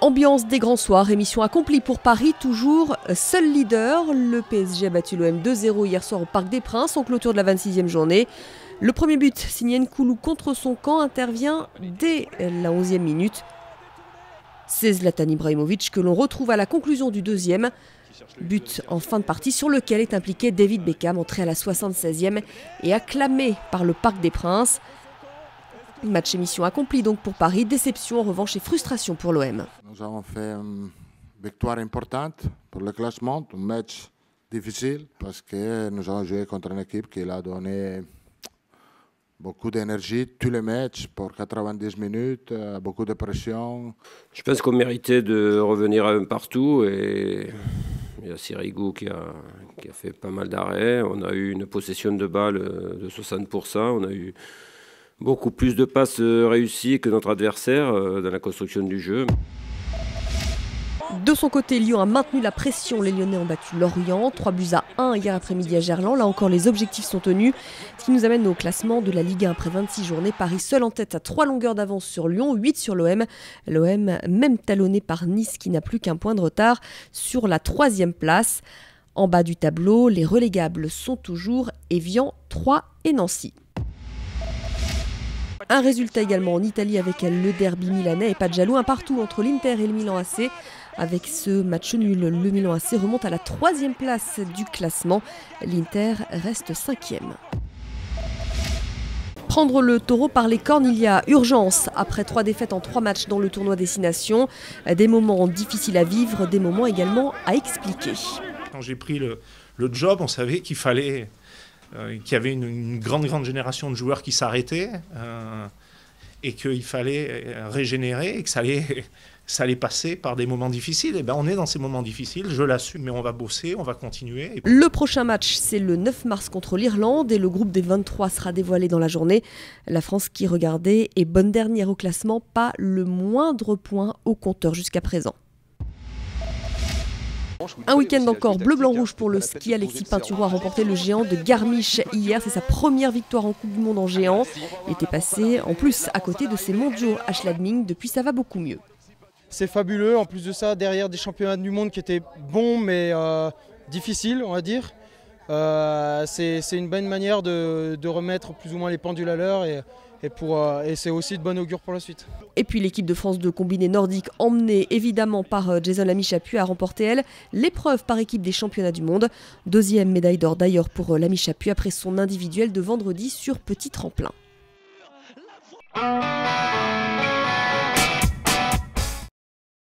Ambiance des grands soirs, émission accomplie pour Paris, toujours seul leader. Le PSG a battu l'OM 2-0 hier soir au Parc des Princes en clôture de la 26e journée. Le premier but, signé Nkoulou contre son camp, intervient dès la 11e minute. C'est Zlatan Ibrahimovic que l'on retrouve à la conclusion du deuxième. But en fin de partie sur lequel est impliqué David Beckham, entré à la 76e et acclamé par le Parc des Princes. Match émission accompli donc pour Paris, déception en revanche et frustration pour l'OM. Nous avons fait une victoire importante pour le classement, un match difficile parce que nous avons joué contre une équipe qui a donné beaucoup d'énergie, tous les matchs pour 90 minutes, beaucoup de pression. Je pense qu'on méritait de revenir à un partout et il y a Sirigu qui a fait pas mal d'arrêts. On a eu une possession de balle de 60%, on a eu beaucoup plus de passes réussies que notre adversaire dans la construction du jeu. De son côté, Lyon a maintenu la pression. Les Lyonnais ont battu Lorient, 3-1 hier après-midi à Gerland. Là encore, les objectifs sont tenus. Ce qui nous amène au classement de la Ligue 1 après 26 journées. Paris seul en tête à 3 longueurs d'avance sur Lyon, 8 sur l'OM. L'OM même talonné par Nice qui n'a plus qu'un point de retard sur la 3e place. En bas du tableau, les relégables sont toujours Evian, 3 et Nancy. Un résultat également en Italie avec le derby milanais et pas de jaloux, un partout entre l'Inter et le Milan AC. Avec ce match nul, le Milan AC remonte à la 3e place du classement. L'Inter reste 5e. Prendre le taureau par les cornes, il y a urgence. Après 3 défaites en 3 matchs dans le tournoi Destination, des moments difficiles à vivre, des moments également à expliquer. Quand j'ai pris le job, on savait qu'il fallait... qu'il y avait une grande génération de joueurs qui s'arrêtaient et qu'il fallait régénérer et que ça allait passer par des moments difficiles. Et ben on est dans ces moments difficiles, je l'assume, mais on va bosser, on va continuer. Le prochain match, c'est le 9 mars contre l'Irlande et le groupe des 23 sera dévoilé dans la journée. La France qui regardait est bonne dernière au classement, pas le moindre point au compteur jusqu'à présent. Un week-end encore bleu-blanc-rouge pour le ski. Alexis Pinturault a remporté le géant de Garmisch hier. C'est sa première victoire en Coupe du Monde en géant. Il était passé en plus à côté de ses mondiaux à Schladming. Depuis, ça va beaucoup mieux. C'est fabuleux. En plus de ça, derrière des championnats du monde qui étaient bons mais difficiles, on va dire. C'est une bonne manière de remettre plus ou moins les pendules à l'heure et c'est aussi de bon augure pour la suite. Et puis l'équipe de France de combiné nordique, emmenée évidemment par Jason Lamy-Chappuis, a remporté elle l'épreuve par équipe des championnats du monde. 2e médaille d'or d'ailleurs pour Lamy-Chappuis après son individuel de vendredi sur petit tremplin.